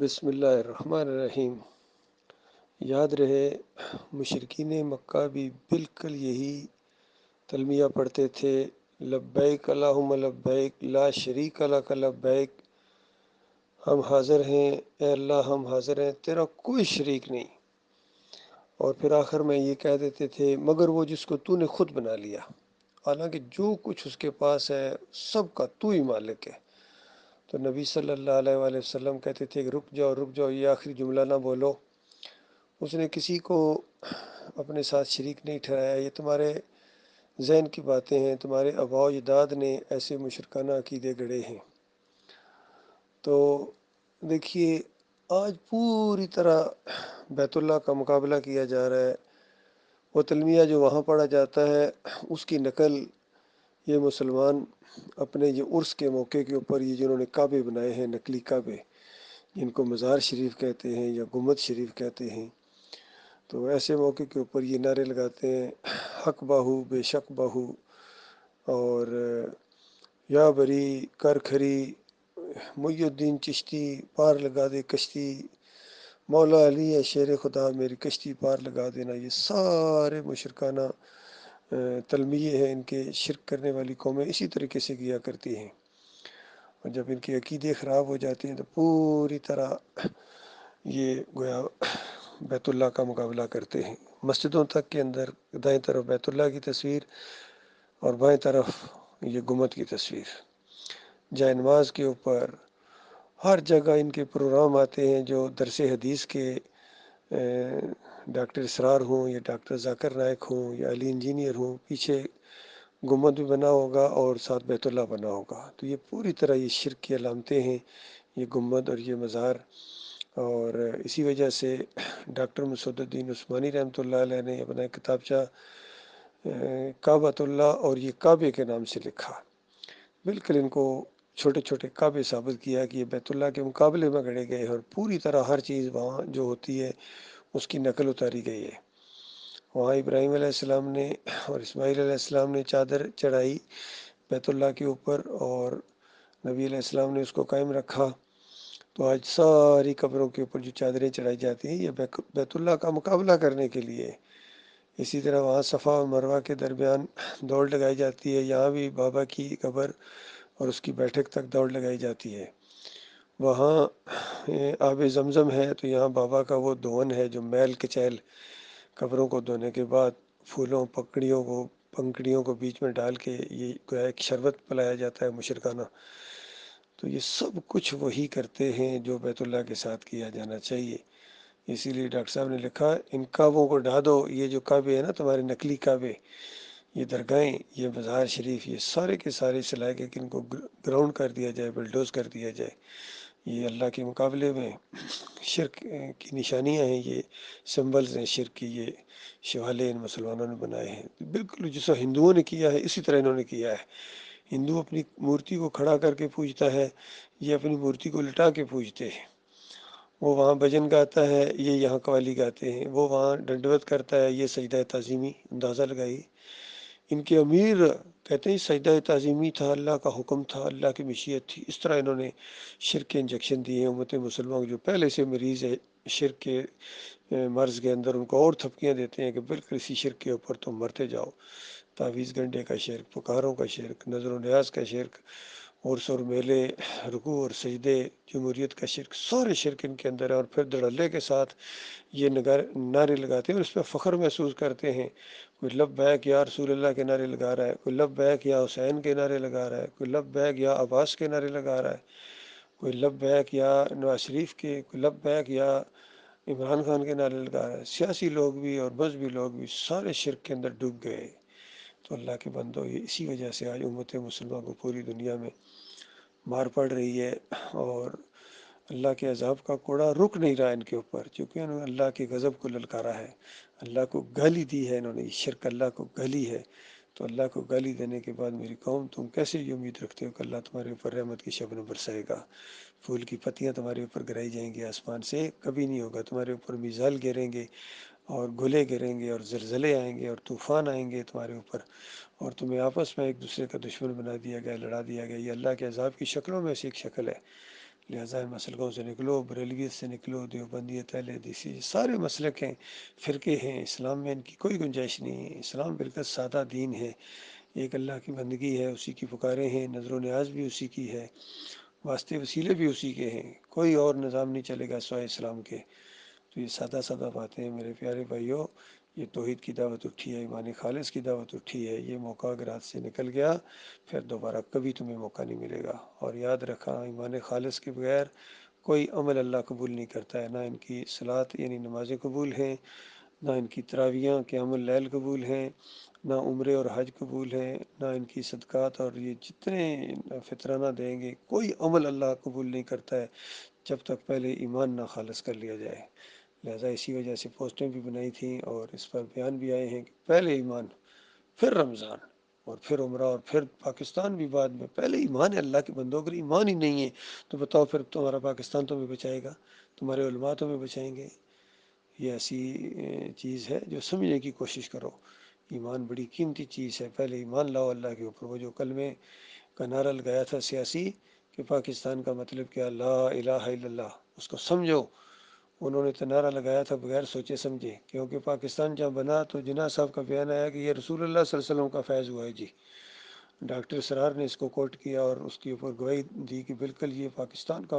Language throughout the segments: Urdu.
بسم اللہ الرحمن الرحیم۔ یاد رہے مشرکین مکہ بھی بالکل یہی تلمیہ پڑھتے تھے، لبیک اللہم لبیک لا شریک لک لبیک، ہم حاضر ہیں اے اللہ، ہم حاضر ہیں، تیرا کوئی شریک نہیں۔ اور پھر آخر میں یہ کہہ دیتے تھے مگر وہ جس کو تو نے خود بنا لیا، حالانکہ جو کچھ اس کے پاس ہے سب کا تو ہی مالک ہے۔ تو نبی صلی اللہ علیہ وآلہ وسلم کہتے تھے کہ رک جاؤ، یہ آخری جملہ نہ بولو۔ اس نے کسی کو اپنے ساتھ شریک نہیں ٹھہرایا، یہ تمہارے ذہن کی باتیں ہیں، تمہارے آباء و اجداد نے ایسے مشرکانہ عقیدے گڑے ہیں۔ تو دیکھیے آج پوری طرح بیت اللہ کا مقابلہ کیا جا رہا ہے۔ وہ تلمیہ جو وہاں پڑھا جاتا ہے اس کی نقل یہ مسلمان اپنے یہ عرس کے موقع کے اوپر یہ جنہوں نے کعبے بنائے ہیں، نقلی کعبے جن کو مزار شریف کہتے ہیں یا گنبد شریف کہتے ہیں، تو ایسے موقع کے اوپر یہ نعرے لگاتے ہیں حق باہو بے شک باہو، اور یا بری کر کھری، محی الدین چشتی پار لگا دے کشتی، مولا علی ہے شیر خدا میری کشتی پار لگا دینا۔ یہ سارے مشرکانہ تلمیے ہیں، ان کے شرک کرنے والی قومیں اسی طریقے سے کیا کرتی ہیں، اور جب ان کے عقیدے خراب ہو جاتے ہیں تو پوری طرح یہ گویا بیت اللہ کا مقابلہ کرتے ہیں۔ مسجدوں تک کے اندر دائیں طرف بیت اللہ کی تصویر اور بائیں طرف یہ گنبد کی تصویر، جائے نماز کے اوپر ہر جگہ ان کے پروگرام آتے ہیں، جو درس حدیث کے ڈاکٹر اسرار ہوں یا ڈاکٹر ذاکر نائک ہوں یا علی انجینئر ہوں، پیچھے گنبد بھی بنا ہوگا اور ساتھ بیت اللہ بنا ہوگا۔ تو یہ پوری طرح یہ شرک کی علامتیں ہیں، یہ گنبد اور یہ مزار۔ اور اسی وجہ سے ڈاکٹر مسعود الدین عثمانی رحمۃ اللہ علیہ نے اپنا کتابچہ کعبۃ اللہ اور یہ کعبے کے نام سے لکھا، بالکل ان کو چھوٹے چھوٹے کعبے ثابت کیا کہ یہ بیت اللہ کے مقابلے میں گڑے گئے، اور پوری طرح ہر چیز وہاں جو ہوتی ہے اس کی نقل اتاری گئی ہے۔ وہاں ابراہیم علیہ السلام نے اور اسماعیل علیہ السلام نے چادر چڑھائی بیت اللہ کے اوپر، اور نبی علیہ السلام نے اس کو قائم رکھا۔ تو آج ساری قبروں کے اوپر جو چادریں چڑھائی جاتی ہیں یہ بیت اللہ کا مقابلہ کرنے کے لیے۔ اسی طرح وہاں صفا اور مروہ کے درمیان دوڑ لگائی جاتی ہے، یہاں بھی بابا کی قبر اور اس کی بیٹھک تک دوڑ لگائی جاتی ہے۔ وہاں آب زمزم ہے تو یہاں بابا کا وہ دھون ہے جو میل کچیل قبروں کو دھونے کے بعد پھولوں پنکڑیوں کو بیچ میں ڈال کے یہ گویا ایک شربت پلایا جاتا ہے مشرکانہ۔ تو یہ سب کچھ وہی کرتے ہیں جو بیت اللہ کے ساتھ کیا جانا چاہیے۔ اسی لیے ڈاکٹر صاحب نے لکھا ان کعبوں کو ڈھا دو، یہ جو کعبے ہیں نا تمہارے نقلی کعبے، یہ درگاہیں، یہ مزار شریف، یہ سارے کے سارے صلاح کہ ان کو گراؤنڈ کر دیا جائے، بلڈوز کر دیا جائے۔ یہ اللہ کے مقابلے میں شرک کی نشانیاں ہیں، یہ سمبلز ہیں شرک کی، یہ شوالے ان مسلمانوں نے بنائے ہیں، بالکل جیسا ہندوؤں نے کیا ہے اسی طرح انہوں نے کیا ہے۔ ہندو اپنی مورتی کو کھڑا کر کے پوجتا ہے، یہ اپنی مورتی کو لٹا کے پوجتے ہیں۔ وہ وہاں بھجن گاتا ہے، یہ یہاں قوالی گاتے ہیں۔ وہ وہاں ڈنڈوت کرتا ہے، یہ سجدہ تعظیمی، اندازہ لگائی۔ ان کے امیر کہتے ہیں سجدہ تعظیمی تھا، اللہ کا حکم تھا، اللہ کی مشیت تھی۔ اس طرح انہوں نے شرک کے انجیکشن دیے ہیں امت مسلمہ جو پہلے سے مریض ہے شرک کے مرض کے اندر، ان کو اور تھپکیاں دیتے ہیں کہ بالکل اسی شرک کے اوپر تم مرتے جاؤ۔ تعویذ گنڈے کا شرک، پکاروں کا شرک، نظر و نیاز کا شرک، عرس اور میلے، رکوع اور سجدے، جمہوریت کا شرک، سارے شرک ان کے اندر ہے۔ اور پھر دھڑلے کے ساتھ یہ نعرے لگاتے ہیں اور اس پہ فخر محسوس کرتے ہیں۔ کوئی لبیک یا رسول اللہ کے نعرے لگا رہا ہے، کوئی لبیک یا حسین کے نعرے لگا رہا ہے، کوئی لبیک یا عباس کے نعرے لگا رہا ہے، کوئی لبیک یا نواز شریف کے، کوئی لبیک یا عمران خان کے نعرے لگا رہا ہے۔ سیاسی لوگ بھی اور مذہبی لوگ بھی سارے شرک کے اندر ڈوب گئے۔ تو اللہ کے بندو، یہ اسی وجہ سے آج امت مسلمہ کو پوری دنیا میں مار پڑ رہی ہے، اور اللہ کے عذاب کا کوڑا رک نہیں رہا ان کے اوپر، چونکہ انہوں نے اللہ کے غضب کو للکارا ہے، اللہ کو گالی دی ہے، انہوں نے شرک اللہ کو گالی ہے۔ تو اللہ کو گالی دینے کے بعد میری قوم تم کیسے یہ امید رکھتے ہو کہ اللہ تمہارے اوپر رحمت کی شبنم برسائے گا، پھول کی پتیاں تمہارے اوپر گرائی جائیں گی آسمان سے؟ کبھی نہیں ہوگا۔ تمہارے اوپر میزائل گریں گے اور گولے گریں گے اور زلزلے آئیں گے اور طوفان آئیں گے تمہارے اوپر، اور تمہیں آپس میں ایک دوسرے کا دشمن بنا دیا گیا، لڑا دیا گیا۔ یہ اللہ کے عذاب کی شکلوں میں سے ایک شکل ہے۔ لہٰذا ان مسلکوں سے نکلو، بریلویت سے نکلو، دیوبندیت، اہل حدیثی، سارے مسلک ہیں، فرقے ہیں، اسلام میں ان کی کوئی گنجائش نہیں ہے۔ اسلام بالکل سادہ دین ہے، ایک اللہ کی بندگی ہے، اسی کی پکاریں ہیں، نظر و نیاز بھی اسی کی ہے، واسطے وسیلے بھی اسی کے ہیں، کوئی اور نظام نہیں چلے گا سوائے اسلام کے۔ تو یہ سادہ سادہ باتیں ہیں میرے پیارے بھائیوں، یہ توحید کی دعوت اٹھی ہے، ایمان خالص کی دعوت اٹھی ہے۔ یہ موقع اگر ہاتھ سے نکل گیا پھر دوبارہ کبھی تمہیں موقع نہیں ملے گا۔ اور یاد رکھا، ایمان خالص کے بغیر کوئی عمل اللہ قبول نہیں کرتا ہے، نہ ان کی صلات یعنی نمازیں قبول ہیں، نہ ان کی تراویحیں قیام اللیل قبول ہیں، نہ عمرے اور حج قبول ہیں، نہ ان کی صدقات اور یہ جتنے فطرانہ دیں گے، کوئی عمل اللہ قبول نہیں کرتا ہے جب تک پہلے ایمان نہ خالص کر لیا جائے۔ لہٰذا اسی وجہ سے پوسٹیں بھی بنائی تھیں اور اس پر بیان بھی آئے ہیں کہ پہلے ایمان، پھر رمضان، اور پھر عمرہ، اور پھر پاکستان بھی بعد میں۔ پہلے ایمان ہے اللہ کے بندوں، اگر ایمان ہی نہیں ہے تو بتاؤ پھر تمہارا پاکستان تمہیں بچائے گا؟ تمہارے علماء تمہیں بچائیں گے؟ یہ ایسی چیز ہے جو سمجھنے کی کوشش کرو۔ ایمان بڑی قیمتی چیز ہے، پہلے ایمان لاؤ اللہ کے اوپر۔ وہ جو کلمے کا نعرہ لگایا تھا سیاسی کہ پاکستان کا مطلب کیا، لا الہ الا اللہ، اس کو سمجھو۔ انہوں نے تو نعرہ لگایا تھا بغیر سوچے سمجھے، کیونکہ پاکستان جب بنا تو جناح صاحب کا بیان آیا کہ یہ رسول اللہ صلی اللہ علیہ وسلم کا فیض ہوا ہے جی۔ ڈاکٹر سرار نے اس کو کوٹ کیا اور اس کے اوپر گواہی دی کہ بالکل یہ پاکستان کا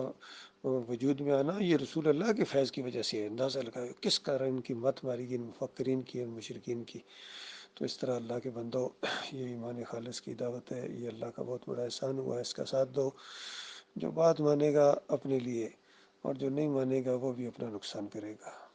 وجود میں آنا یہ رسول اللہ کے فیض کی وجہ سے ہے۔ اندازہ لگایا کس طرح ان کی مت ماری گئی، ان مفکرین کی، ان مشرکین کی۔ تو اس طرح اللہ کے بندو، یہ ایمان خالص کی دعوت ہے، یہ اللہ کا بہت بڑا احسان ہوا ہے، اس کا ساتھ دو۔ جو بات مانے گا اپنے لیے، اور جو نہیں مانے گا وہ بھی اپنا نقصان کرے گا۔